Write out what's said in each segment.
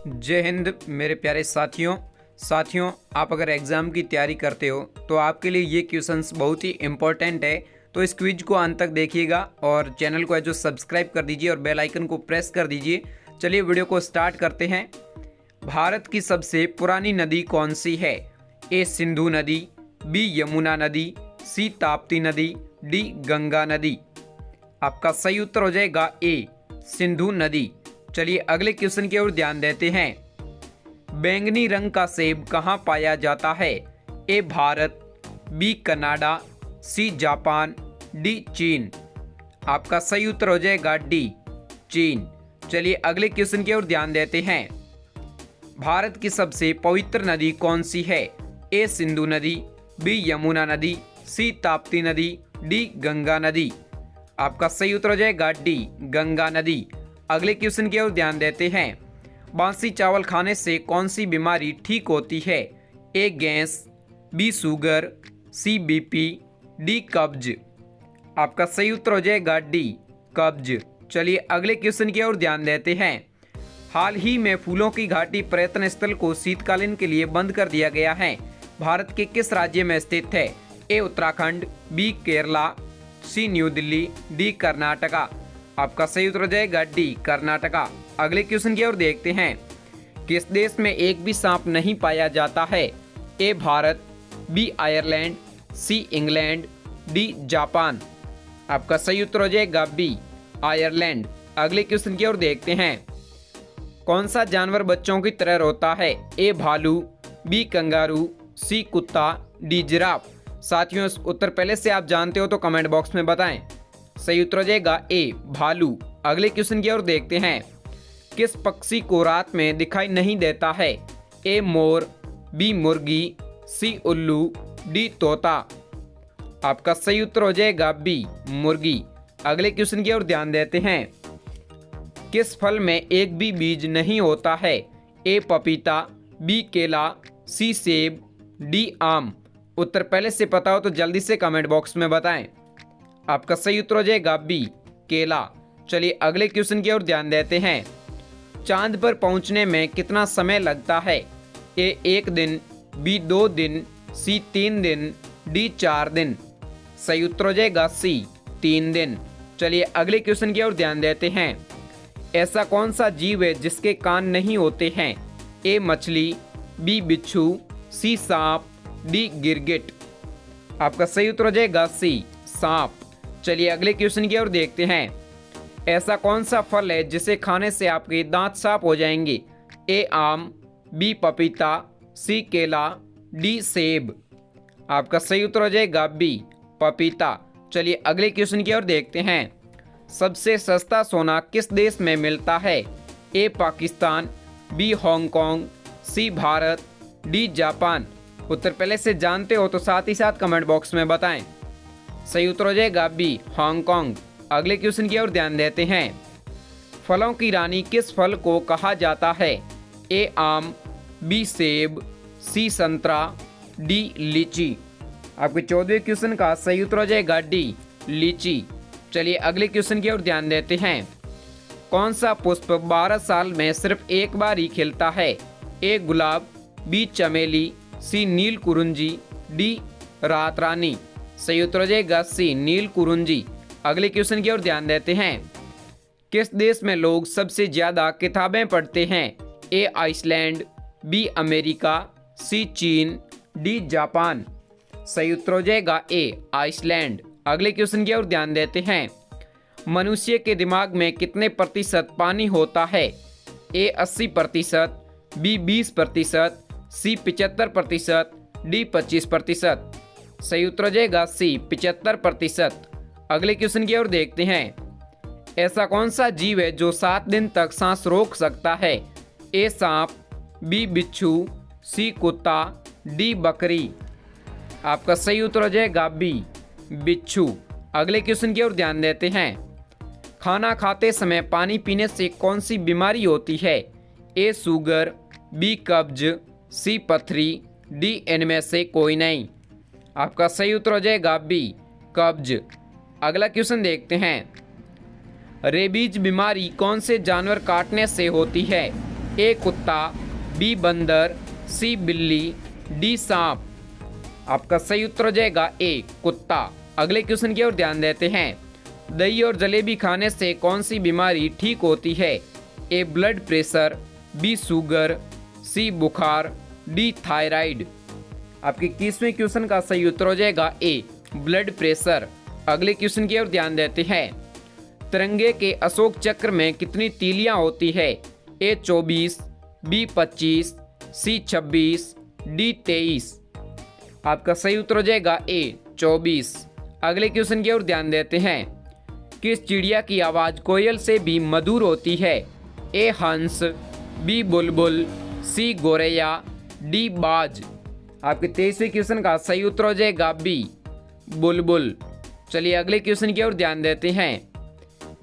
जय हिंद मेरे प्यारे साथियों आप अगर एग्ज़ाम की तैयारी करते हो तो आपके लिए ये क्वेश्चंस बहुत ही इम्पोर्टेंट है। तो इस क्विज को अंत तक देखिएगा और चैनल को है जो सब्सक्राइब कर दीजिए और बेल आइकन को प्रेस कर दीजिए। चलिए वीडियो को स्टार्ट करते हैं। भारत की सबसे पुरानी नदी कौन सी है? ए सिंधु नदी, बी यमुना नदी, सी ताप्ती नदी, डी गंगा नदी। आपका सही उत्तर हो जाएगा ए सिंधु नदी। चलिए अगले क्वेश्चन की ओर ध्यान देते हैं। बैंगनी रंग का सेब कहाँ पाया जाता है? A Bharat, B Canada, C Japan, D चीन। आपका सही उत्तर हो जाएगा डी चीन। चलिए अगले क्वेश्चन की ओर ध्यान देते हैं। भारत की सबसे पवित्र नदी कौन सी है? ए सिंधु नदी, बी यमुना नदी, सी ताप्ती नदी, डी गंगा नदी। आपका सही उत्तर हो जाएगा डी गंगा नदी। अगले क्वेश्चन की ओर ध्यान देते हैं। बासी चावल खाने से कौन सी बीमारी ठीक होती है? ए गैस, बी शुगर, सी बीपी, डी कब्ज। आपका सही उत्तर हो जाएगा डी कब्ज। चलिए अगले क्वेश्चन की ओर ध्यान देते हैं। हाल ही में फूलों की घाटी पर्यटन स्थल को शीतकालीन के लिए बंद कर दिया गया है। भारत के किस राज्य में स्थित है? ए उत्तराखंड, बी केरला, सी न्यू दिल्ली, डी कर्नाटका। आपका सही उत्तर हो जाएगा डी कर्नाटका। अगले क्वेश्चन की ओर देखते हैं। किस देश में एक भी सांप नहीं पाया जाता है? A Bharat, B Ireland, C England, D Japan. आपका सही उत्तर हो जाएगा बी आयरलैंड। अगले क्वेश्चन की ओर देखते हैं। कौन सा जानवर बच्चों की तरह रोता है? ए भालू, बी कंगारू, सी कुत्ता, डी जिराफ। साथियों इस उत्तर पहले से आप जानते हो तो कमेंट बॉक्स में बताएं। सही उत्तर हो जाएगा ए भालू। अगले क्वेश्चन की ओर देखते हैं। किस पक्षी को रात में दिखाई नहीं देता है? ए मोर, बी मुर्गी, सी उल्लू, डी तोता। आपका सही उत्तर हो जाएगा बी मुर्गी। अगले क्वेश्चन की ओर ध्यान देते हैं। किस फल में एक भी बीज नहीं होता है? ए पपीता, बी केला, सी सेब, डी आम। उत्तर पहले से पता हो तो जल्दी से कमेंट बॉक्स में बताएं। आपका सही उत्तर हो जाएगा बी केला। चलिए अगले क्वेश्चन की ओर ध्यान देते हैं। चांद पर पहुंचने में कितना समय लगता है? ए 1 दिन, बी 2 दिन, सी 3 दिन, डी 4 दिन। सही उत्तर हो जाएगा सी 3 दिन। चलिए अगले क्वेश्चन की ओर ध्यान देते हैं। ऐसा कौन सा जीव है जिसके कान नहीं होते हैं? ए मछली, बी बिच्छू, सी सांप, डी गिरगिट। आपका सही उत्तर हो जाएगा सी सांप। चलिए अगले क्वेश्चन की ओर देखते हैं। ऐसा कौन सा फल है जिसे खाने से आपके दांत साफ हो जाएंगे? ए आम, बी पपीता, सी केला, डी सेब। आपका सही उत्तर हो जाएगा बी पपीता। चलिए अगले क्वेश्चन की ओर देखते हैं। सबसे सस्ता सोना किस देश में मिलता है? ए पाकिस्तान, बी हांगकांग, सी भारत, डी जापान। उत्तर पहले से जानते हो तो साथ ही साथ कमेंट बॉक्स में बताएं। सही उत्तर हो जाएगा बी हांगकांग। अगले क्वेश्चन की ओर ध्यान देते हैं। फलों की रानी किस फल को कहा जाता है? ए आम, बी सेब, सी संतरा, डी लीची। आपके 14वें क्वेश्चन का सही उत्तर हो जाएगा डी लीची। चलिए अगले क्वेश्चन की ओर ध्यान देते हैं। कौन सा पुष्प 12 साल में सिर्फ एक बार ही खिलता है? ए गुलाब, बी चमेली, सी नील कुरुंजी, डी रात रानी। सही उत्तर हो जाएगा सी नील कुरुंजी। अगले क्वेश्चन की ओर ध्यान देते हैं। किस देश में लोग सबसे ज्यादा किताबें पढ़ते हैं? ए आइसलैंड, बी अमेरिका, सी चीन, डी जापान। सही उत्तर हो जाएगा ए आइसलैंड। अगले क्वेश्चन की ओर ध्यान देते हैं। मनुष्य के दिमाग में कितने प्रतिशत पानी होता है? ए 80%, बी 20%, सी 75%, डी 25%। सही उत्तर हो जाएगा सी 75%। अगले क्वेश्चन की ओर देखते हैं। ऐसा कौन सा जीव है जो 7 दिन तक सांस रोक सकता है? ए सांप, बी बिच्छू, सी कुत्ता, डी बकरी। आपका सही उत्तर हो जाएगा बी बिच्छू। अगले क्वेश्चन की ओर ध्यान देते हैं। खाना खाते समय पानी पीने से कौन सी बीमारी होती है? ए शुगर, बी कब्ज, सी पथरी, डी इनमें से कोई नहीं। आपका सही उत्तर हो जाएगा बी कब्ज। अगला क्वेश्चन देखते हैं। रेबीज बीमारी कौन से जानवर काटने से होती है? ए कुत्ता, बी बंदर, सी बिल्ली, डी सांप। आपका सही उत्तर हो जाएगा ए कुत्ता। अगले क्वेश्चन की ओर ध्यान देते हैं। दही और जलेबी खाने से कौन सी बीमारी ठीक होती है? ए ब्लड प्रेशर, बी शुगर, सी बुखार, डी थायराइड। आपके 21वें क्वेश्चन का सही उत्तर हो जाएगा ए ब्लड प्रेशर। अगले क्वेश्चन की ओर ध्यान देते हैं। तिरंगे के अशोक चक्र में कितनी तीलियां होती है? ए 24, बी 25, सी 26, डी 23। आपका सही उत्तर हो जाएगा ए 24। अगले क्वेश्चन की ओर ध्यान देते हैं। किस चिड़िया की आवाज़ कोयल से भी मधुर होती है? ए हंस, बी बुलबुल, सी गोरैया, डी बाज। आपके 23वें क्वेश्चन का सही उत्तर हो जाएगा बी बुलबुल। चलिए अगले क्वेश्चन की ओर ध्यान देते हैं।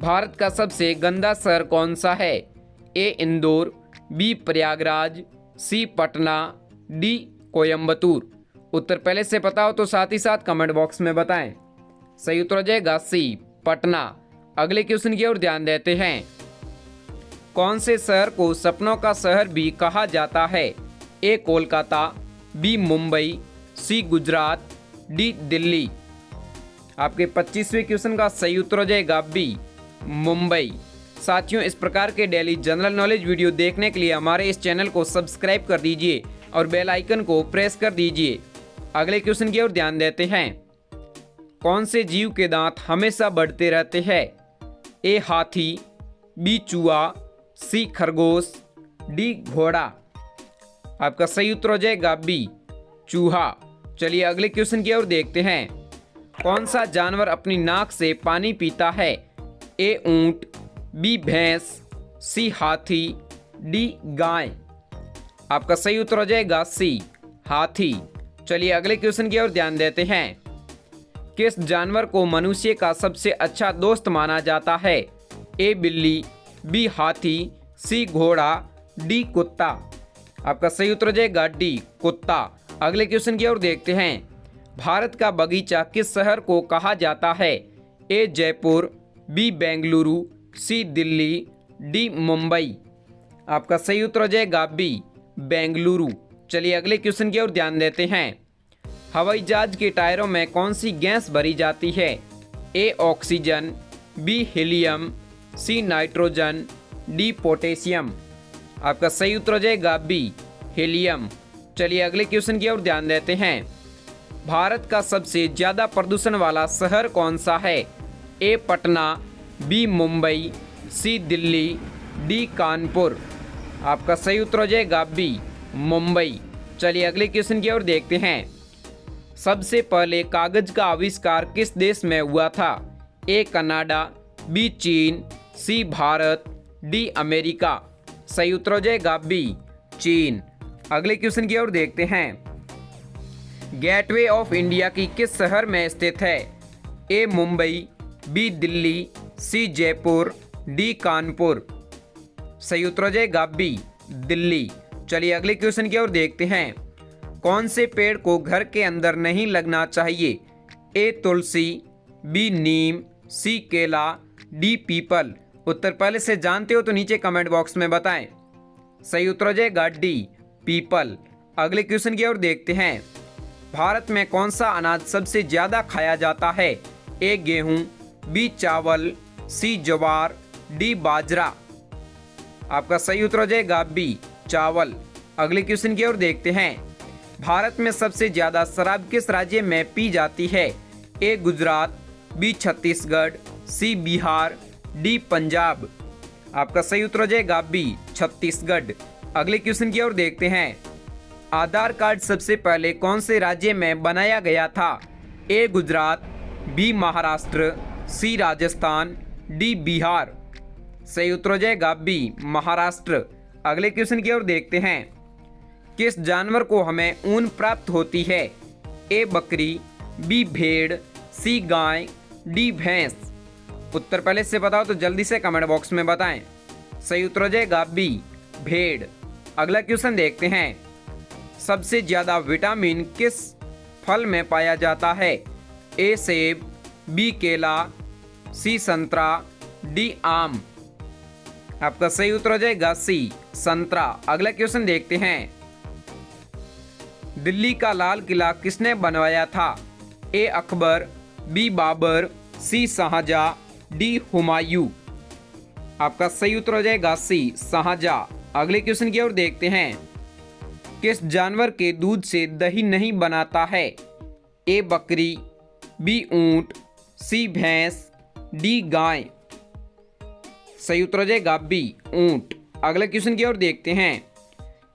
भारत का सबसे गंदा शहर कौन सा है? ए इंदौर, बी प्रयागराज, सी पटना, डी कोयम्बतूर। उत्तर पहले से पता हो तो साथ ही साथ कमेंट बॉक्स में बताएं। सही उत्तर हो जाएगा सी पटना। अगले क्वेश्चन की ओर ध्यान देते हैं। कौन से शहर को सपनों का शहर भी कहा जाता है? ए कोलकाता, बी मुंबई, सी गुजरात, डी दिल्ली। आपके 25वें क्वेश्चन का सही उत्तर हो जाएगा बी मुंबई। साथियों, इस प्रकार के डेली जनरल नॉलेज वीडियो देखने के लिए हमारे इस चैनल को सब्सक्राइब कर दीजिए और बेल आइकन को प्रेस कर दीजिए। अगले क्वेश्चन की ओर ध्यान देते हैं। कौन से जीव के दांत हमेशा बढ़ते रहते हैं? ए हाथी, बी चूहा, सी खरगोश, डी घोड़ा। आपका सही उत्तर हो जाएगा बी चूहा। चलिए अगले क्वेश्चन की ओर देखते हैं। कौन सा जानवर अपनी नाक से पानी पीता है? ए ऊंट, बी भैंस, सी हाथी, डी गाय। आपका सही उत्तर हो जाएगा सी हाथी। चलिए अगले क्वेश्चन की ओर ध्यान देते हैं। किस जानवर को मनुष्य का सबसे अच्छा दोस्त माना जाता है? ए बिल्ली, बी हाथी, सी घोड़ा, डी कुत्ता। आपका सही उत्तर हो जाएगा डी कुत्ता। अगले क्वेश्चन की ओर देखते हैं। भारत का बगीचा किस शहर को कहा जाता है? ए जयपुर, बी बेंगलुरु, सी दिल्ली, डी मुंबई। आपका सही उत्तर हो जाएगा बी बेंगलुरु। चलिए अगले क्वेश्चन की ओर ध्यान देते हैं। हवाई जहाज के टायरों में कौन सी गैस भरी जाती है? A oxygen, B helium, C nitrogen, D potassium. आपका सही उत्तर हो जाएगा बी हीलियम। चलिए अगले क्वेश्चन की ओर ध्यान देते हैं। भारत का सबसे ज़्यादा प्रदूषण वाला शहर कौन सा है? ए पटना, बी मुंबई, सी दिल्ली, डी कानपुर। आपका सही उत्तर हो जाएगा बी मुंबई। चलिए अगले क्वेश्चन की ओर देखते हैं। सबसे पहले कागज का आविष्कार किस देश में हुआ था? ए कनाडा, बी चीन, सी भारत, डी अमेरिका। सही उत्तर हो जाएगा बी चीन। अगले क्वेश्चन की ओर देखते हैं। गेटवे ऑफ इंडिया की किस शहर में स्थित है? ए मुंबई, बी दिल्ली, सी जयपुर, डी कानपुर। सही उत्तर हो जाएगा बी दिल्ली। चलिए अगले क्वेश्चन की ओर देखते हैं। कौन से पेड़ को घर के अंदर नहीं लगना चाहिए? ए तुलसी, बी नीम, सी केला, डी पीपल। उत्तर पहले से जानते हो तो नीचे कमेंट बॉक्स में बताएं। सही उत्तर हो जाएगा डी पीपल। अगले क्वेश्चन की ओर देखते हैं। भारत में कौन सा अनाज सबसे ज़्यादा खाया जाता है? ए गेहूँ, बी चावल, सी ज्वार, डी बाजरा। आपका सही उत्तर हो जाएगा बी चावल। अगले क्वेश्चन की ओर देखते हैं। भारत में सबसे ज़्यादा शराब किस राज्य में पी जाती है? ए गुजरात, बी छत्तीसगढ़, सी बिहार, डी पंजाब। आपका सही उत्तर हो जाएगा बी छत्तीसगढ़। अगले क्वेश्चन की ओर देखते हैं। आधार कार्ड सबसे पहले कौन से राज्य में बनाया गया था? ए गुजरात, बी महाराष्ट्र, सी राजस्थान, डी बिहार। सही उत्तर हो जाएगा बी महाराष्ट्र। अगले क्वेश्चन की ओर देखते हैं। किस जानवर को हमें ऊन प्राप्त होती है? ए बकरी, बी भेड़, सी गाय, डी भैंस। उत्तर पहले से बताओ तो जल्दी से कमेंट बॉक्स में बताएं। सही उत्तर हो जाएगा बी भेड़। अगला क्वेश्चन देखते हैं। सबसे ज़्यादा विटामिन किस फल में पाया जाता है? ए सेब, बी केला, सी संतरा, डी आम। आपका सही उत्तर हो जाएगा सी, संतरा। अगला क्वेश्चन देखते हैं। दिल्ली का लाल किला किसने बनवाया था? ए अकबर, बी बाबर, सी शाहजहां, डी हुमायूं। आपका सही उत्तर हो जाएगा सी, शाहजहां। अगले क्वेश्चन की ओर देखते हैं। किस जानवर के दूध से दही नहीं बनाता है? ए बकरी, बी ऊंट, सी भैंस, डी गाय। सही उत्तर हो जाएगा बी, ऊंट। अगले क्वेश्चन की ओर देखते हैं।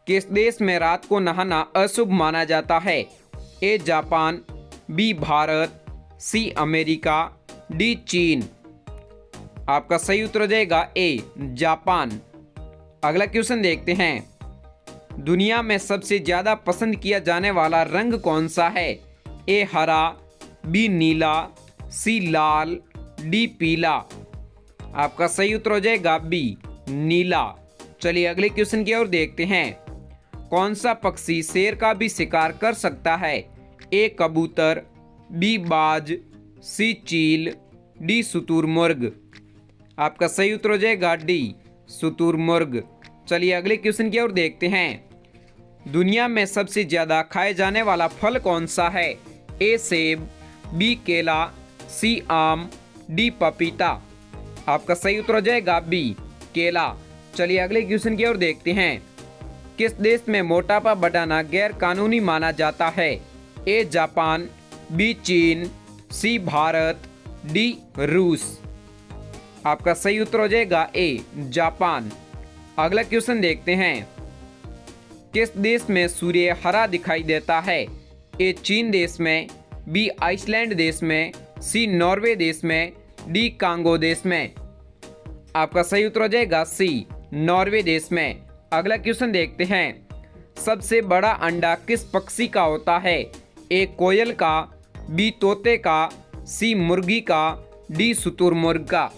किस देश में रात को नहाना अशुभ माना जाता है? A Japan, B Bharat, C America, D चीन। आपका सही उत्तर हो जाएगा ए, जापान। अगला क्वेश्चन देखते हैं। दुनिया में सबसे ज्यादा पसंद किया जाने वाला रंग कौन सा है? ए हरा, बी नीला, सी लाल, डी पीला। आपका सही उत्तर हो जाएगा बी, नीला। चलिए अगले क्वेश्चन की ओर देखते हैं। कौन सा पक्षी शेर का भी शिकार कर सकता है? ए कबूतर, बी बाज, सी चील, डी शुतुरमुर्ग। आपका सही उत्तर हो जाएगा डी, शुतुरमुर्ग। चलिए अगले क्वेश्चन की ओर देखते हैं। दुनिया में सबसे ज्यादा खाए जाने वाला फल कौन सा है? ए सेब, बी केला, सी आम, डी पपीता। आपका सही उत्तर हो जाएगा बी, केला। चलिए अगले क्वेश्चन की ओर देखते हैं। किस देश में मोटापा बढ़ाना गैर कानूनी माना जाता है? ए जापान, बी चीन, सी भारत, डी रूस। आपका सही उत्तर हो जाएगा ए, जापान। अगला क्वेश्चन देखते हैं। किस देश में सूर्य हरा दिखाई देता है? ए चीन देश में, बी आइसलैंड देश में, सी नॉर्वे देश में, डी कांगो देश में। आपका सही उत्तर हो जाएगा सी, नॉर्वे देश में। अगला क्वेश्चन देखते हैं। सबसे बड़ा अंडा किस पक्षी का होता है? ए कोयल का, बी तोते का, सी मुर्गी का, डी शुतुरमुर्ग का।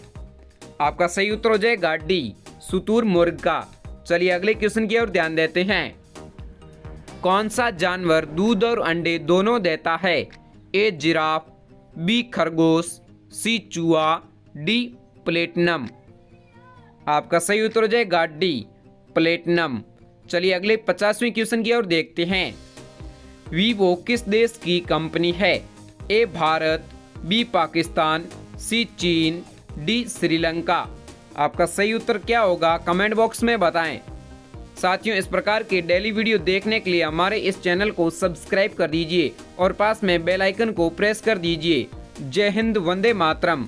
आपका सही उत्तर हो जाएगा डी, शुतुरमुर्ग का। चलिए अगले क्वेश्चन की ओर ध्यान देते हैं। कौन सा जानवर दूध और अंडे दोनों देता है? ए जिराफ, बी खरगोश, सी चूहा, डी प्लेटिनम। आपका सही उत्तर हो जाएगा डी, प्लेटिनम। चलिए अगले 50वें क्वेश्चन की ओर देखते हैं। वीवो किस देश की कंपनी है? ए भारत, बी पाकिस्तान, सी चीन, डी श्रीलंका। आपका सही उत्तर क्या होगा कमेंट बॉक्स में बताएं। साथियों इस प्रकार के डेली वीडियो देखने के लिए हमारे इस चैनल को सब्सक्राइब कर दीजिए और पास में बेल आइकन को प्रेस कर दीजिए। जय हिंद, वंदे मातरम।